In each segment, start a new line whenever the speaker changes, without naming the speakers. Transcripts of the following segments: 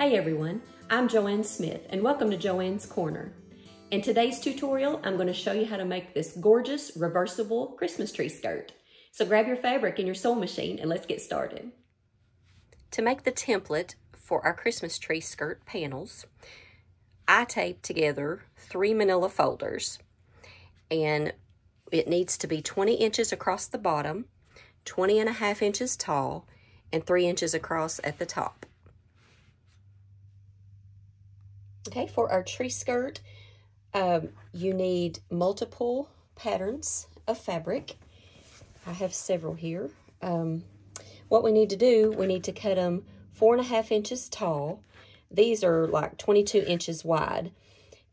Hey everyone, I'm Joanne Smith and welcome to Joanne's Corner. In today's tutorial, I'm going to show you how to make this gorgeous reversible Christmas tree skirt. So grab your fabric and your sewing machine and let's get started. To make the template for our Christmas tree skirt panels, I taped together 3 manila folders, and it needs to be 20 inches across the bottom, 20.5 inches tall, and 3 inches across at the top. Okay, for our tree skirt, you need multiple patterns of fabric. I have several here. What we need to do, we need to cut them 4.5 inches tall. These are like 22 inches wide.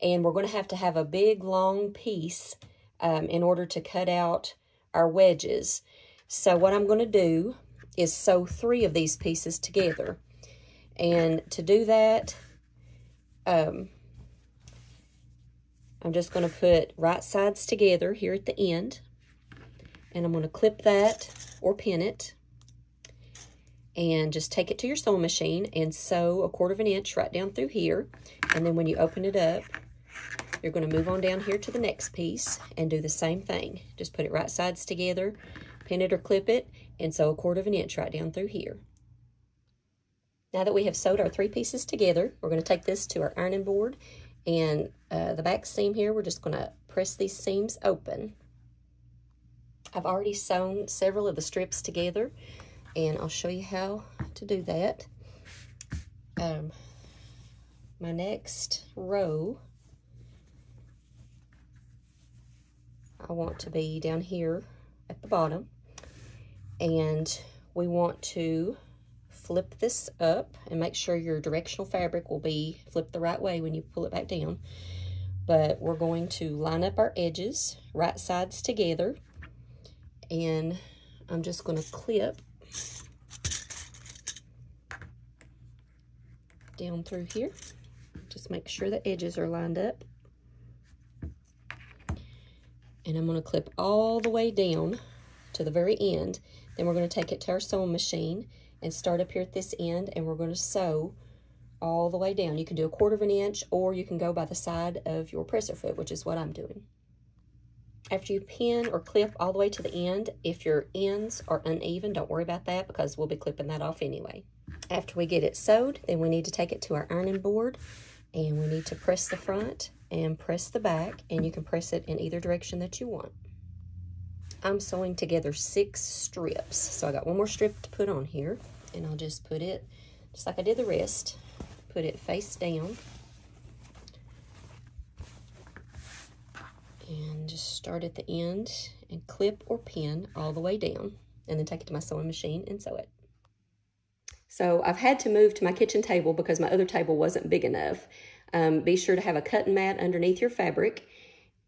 And we're going to have a big, long piece in order to cut out our wedges. So what I'm going to do is sew 3 of these pieces together. And to do that, I'm just going to put right sides together here at the end, and I'm going to clip that or pin it, and just take it to your sewing machine and sew 1/4 inch right down through here. And then when you open it up, you're going to move on down here to the next piece and do the same thing. Just put it right sides together, pin it or clip it, and sew 1/4 inch right down through here. Now that we have sewed our 3 pieces together, we're going to take this to our ironing board, and the back seam here, we're just going to press these seams open. I've already sewn several of the strips together, and I'll show you how to do that. My next row, I want to be down here at the bottom, and we want to flip this up and make sure your directional fabric will be flipped the right way when you pull it back down. But we're going to line up our edges, right sides together, and I'm just going to clip down through here. Just make sure the edges are lined up. And I'm going to clip all the way down to the very end. Then we're going to take it to our sewing machine and start up here at this end, and we're going to sew all the way down. You can do 1/4 inch, or you can go by the side of your presser foot, which is what I'm doing. After you pin or clip all the way to the end, if your ends are uneven, don't worry about that because we'll be clipping that off anyway. After we get it sewed, then we need to take it to our ironing board, and we need to press the front and press the back, and you can press it in either direction that you want. I'm sewing together 6 strips, so I got 1 more strip to put on here, and I'll just put it just like I did the rest. Put it face down, and just start at the end and clip or pin all the way down, and then take it to my sewing machine and sew it. So I've had to move to my kitchen table because my other table wasn't big enough. Be sure to have a cutting mat underneath your fabric,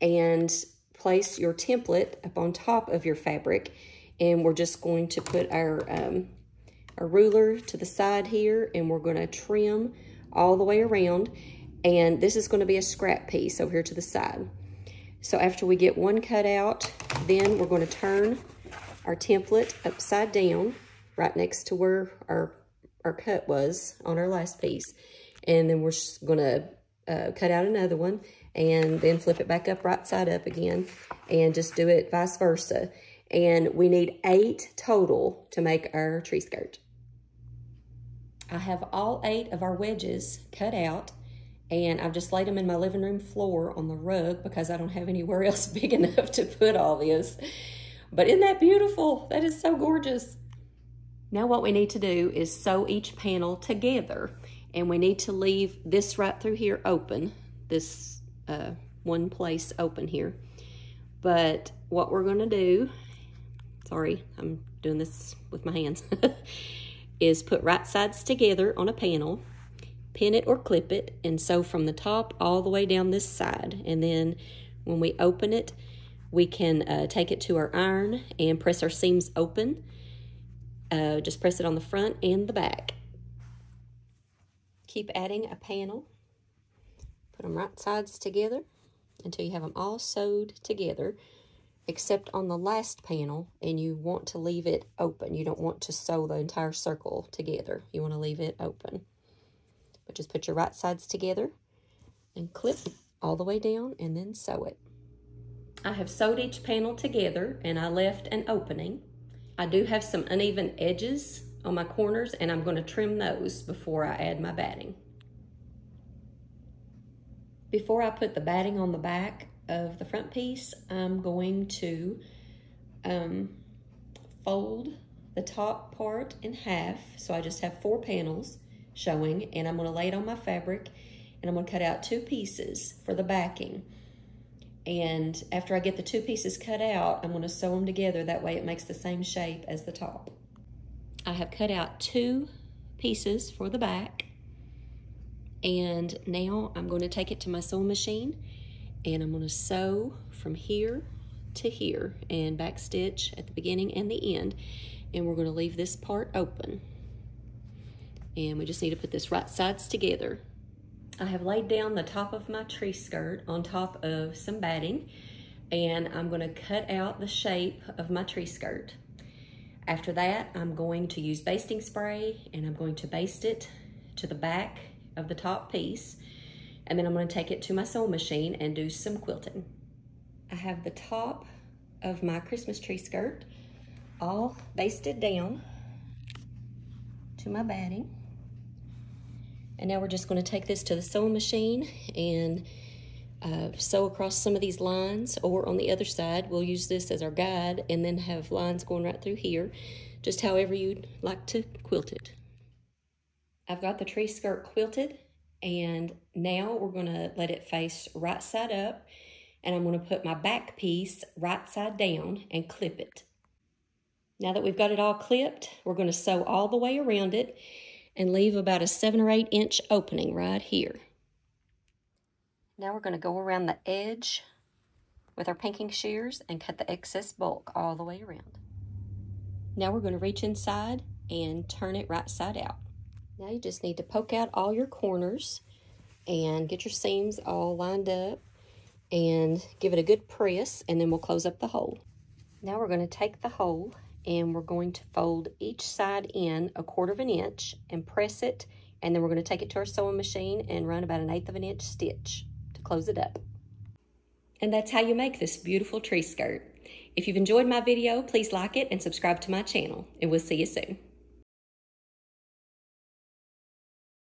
and place your template up on top of your fabric, and we're just going to put our ruler to the side here, and we're going to trim all the way around, and this is going to be a scrap piece over here to the side. So after we get one cut out, then we're going to turn our template upside down right next to where our cut was on our last piece, and then we're just going to cut out another one, and then flip it back up right side up again, and just do it vice versa. And we need 8 total to make our tree skirt. I have all 8 of our wedges cut out, and I've just laid them in my living room floor on the rug because I don't have anywhere else big enough to put all this. But isn't that beautiful? That is so gorgeous. Now what we need to do is sew each panel together, and we need to leave this right through here open, this one place open here. But what we're going to do, sorry, I'm doing this with my hands, is put right sides together on a panel, pin it or clip it, and sew from the top all the way down this side. And then when we open it, we can take it to our iron and press our seams open. Just press it on the front and the back. Keep adding a panel. Put them right sides together until you have them all sewed together, except on the last panel, and you want to leave it open. You don't want to sew the entire circle together. You want to leave it open. But just put your right sides together and clip all the way down and then sew it. I have sewed each panel together and I left an opening. I do have some uneven edges on my corners and I'm going to trim those before I add my batting. Before I put the batting on the back of the front piece, I'm going to fold the top part in half. So I just have 4 panels showing, and I'm going to lay it on my fabric and I'm going to cut out 2 pieces for the backing. And after I get the 2 pieces cut out, I'm going to sew them together. That way it makes the same shape as the top. I have cut out 2 pieces for the back. And now I'm going to take it to my sewing machine and I'm going to sew from here to here and back stitch at the beginning and the end. And we're going to leave this part open. And we just need to put this right sides together. I have laid down the top of my tree skirt on top of some batting, and I'm going to cut out the shape of my tree skirt. After that, I'm going to use basting spray and I'm going to baste it to the back of the top piece, and then I'm going to take it to my sewing machine and do some quilting. I have the top of my Christmas tree skirt all basted down to my batting. And now we're just going to take this to the sewing machine and sew across some of these lines, or on the other side, we'll use this as our guide and then have lines going right through here, just however you'd like to quilt it. I've got the tree skirt quilted, and now we're going to let it face right side up, and I'm going to put my back piece right side down and clip it. Now that we've got it all clipped, we're going to sew all the way around it and leave about a 7 or 8 inch opening right here. Now we're going to go around the edge with our pinking shears and cut the excess bulk all the way around. Now we're going to reach inside and turn it right side out. Now you just need to poke out all your corners and get your seams all lined up and give it a good press, and then we'll close up the hole. Now we're going to take the hole and we're going to fold each side in 1/4 inch and press it, and then we're going to take it to our sewing machine and run about 1/8 inch stitch to close it up. And that's how you make this beautiful tree skirt. If you've enjoyed my video, please like it and subscribe to my channel, and we'll see you soon.